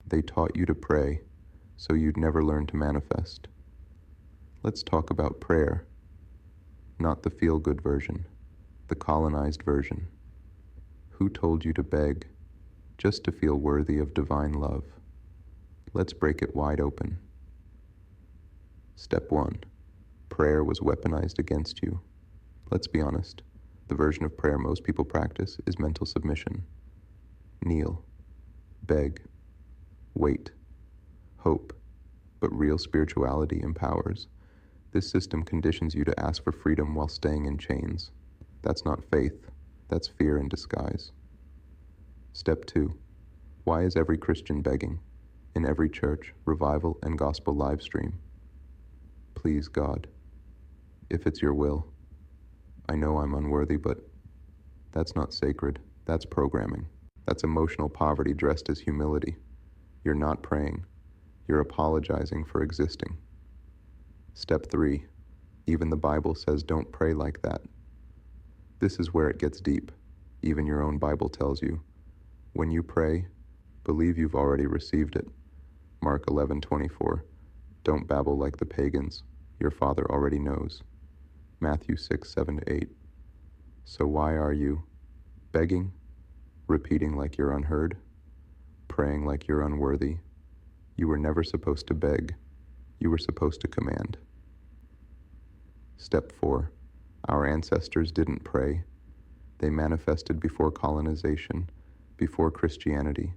They taught you to pray, so you'd never learn to manifest. Let's talk about prayer, not the feel-good version, the colonized version. Who told you to beg just to feel worthy of divine love? Let's break it wide open. Step 1. Prayer was weaponized against you. Let's be honest. The version of prayer most people practice is mental submission. Kneel, beg, wait, hope, but real spirituality empowers. This system conditions you to ask for freedom while staying in chains. That's not faith, that's fear in disguise. Step 2. Why is every Christian begging? In every church, revival, and gospel live stream. Please, God, if it's your will. I know I'm unworthy, but that's not sacred. That's programming. That's emotional poverty dressed as humility. You're not praying. You're apologizing for existing. Step 3. Even the Bible says don't pray like that. This is where it gets deep. Even your own Bible tells you, when you pray, believe you've already received it. Mark 11:24. Don't babble like the pagans. Your Father already knows. Matthew 6:7-8. So why are you begging, repeating like you're unheard, praying like you're unworthy? You were never supposed to beg. You were supposed to command. Step 4. Our ancestors didn't pray. They manifested before colonization, before Christianity,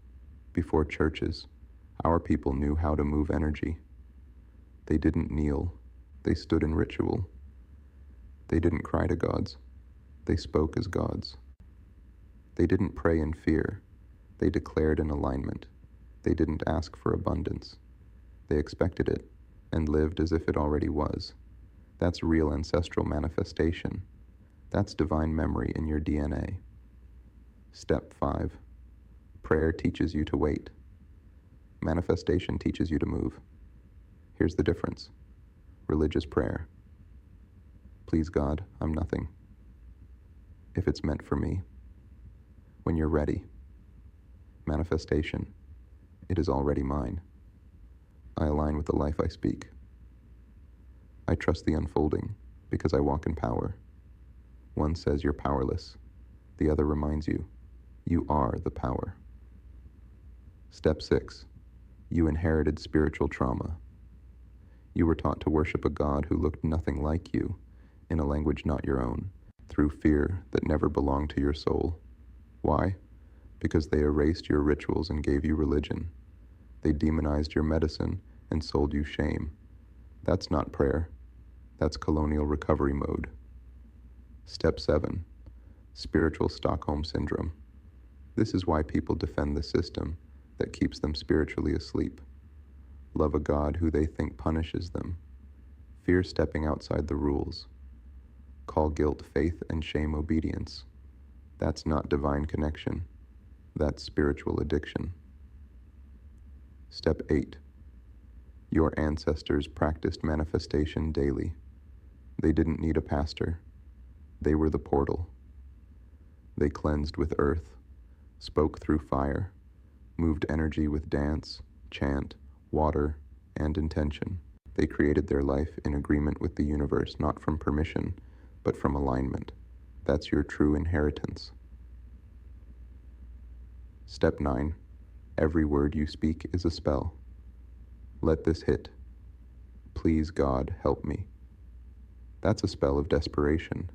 before churches. Our people knew how to move energy. They didn't kneel. They stood in ritual. They didn't cry to gods. They spoke as gods. They didn't pray in fear. They declared in alignment. They didn't ask for abundance. They expected it and lived as if it already was. That's real ancestral manifestation. That's divine memory in your DNA. Step 5. Prayer teaches you to wait. Manifestation teaches you to move. Here's the difference. Religious prayer. Please God, I'm nothing. If it's meant for me. When you're ready. Manifestation. It is already mine. I align with the life I speak. I trust the unfolding because I walk in power. One says you're powerless. The other reminds you, you are the power. Step 6. You inherited spiritual trauma. You were taught to worship a God who looked nothing like you, in a language not your own, through fear that never belonged to your soul. Why? Because they erased your rituals and gave you religion. They demonized your medicine and sold you shame. That's not prayer. That's colonial recovery mode. Step 7. Spiritual Stockholm Syndrome. This is why people defend the system that keeps them spiritually asleep. Love a God who they think punishes them. Fear stepping outside the rules. Call guilt faith and shame obedience. That's not divine connection. That's spiritual addiction. Step 8. Your ancestors practiced manifestation daily. They didn't need a pastor. They were the portal. They cleansed with earth, spoke through fire, moved energy with dance, chant, water, and intention. They created their life in agreement with the universe, not from permission, but from alignment. That's your true inheritance. Step 9. Every word you speak is a spell. Let this hit. Please God, help me. That's a spell of desperation.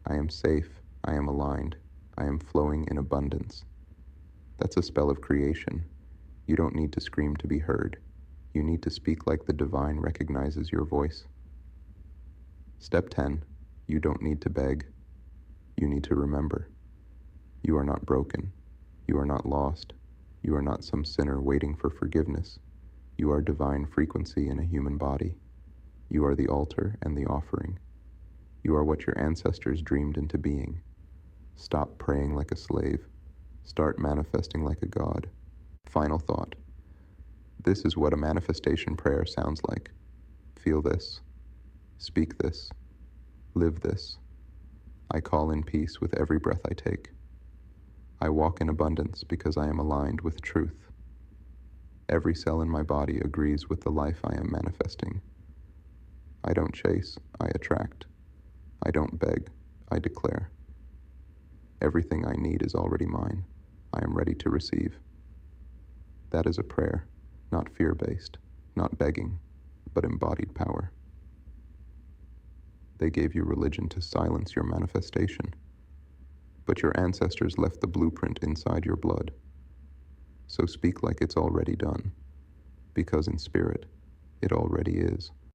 I am safe, I am aligned, I am flowing in abundance. That's a spell of creation. You don't need to scream to be heard. You need to speak like the divine recognizes your voice. Step 10. You don't need to beg. You need to remember. You are not broken. You are not lost. You are not some sinner waiting for forgiveness. You are divine frequency in a human body. You are the altar and the offering. You are what your ancestors dreamed into being. Stop praying like a slave. Start manifesting like a god. Final thought. This is what a manifestation prayer sounds like. Feel this. Speak this. Live this. I call in peace with every breath I take. I walk in abundance because I am aligned with truth. Every cell in my body agrees with the life I am manifesting. I don't chase, I attract. I don't beg, I declare. Everything I need is already mine. I am ready to receive. That is a prayer, not fear-based, not begging, but embodied power. They gave you religion to silence your manifestation, but your ancestors left the blueprint inside your blood. So speak like it's already done, because in spirit, it already is.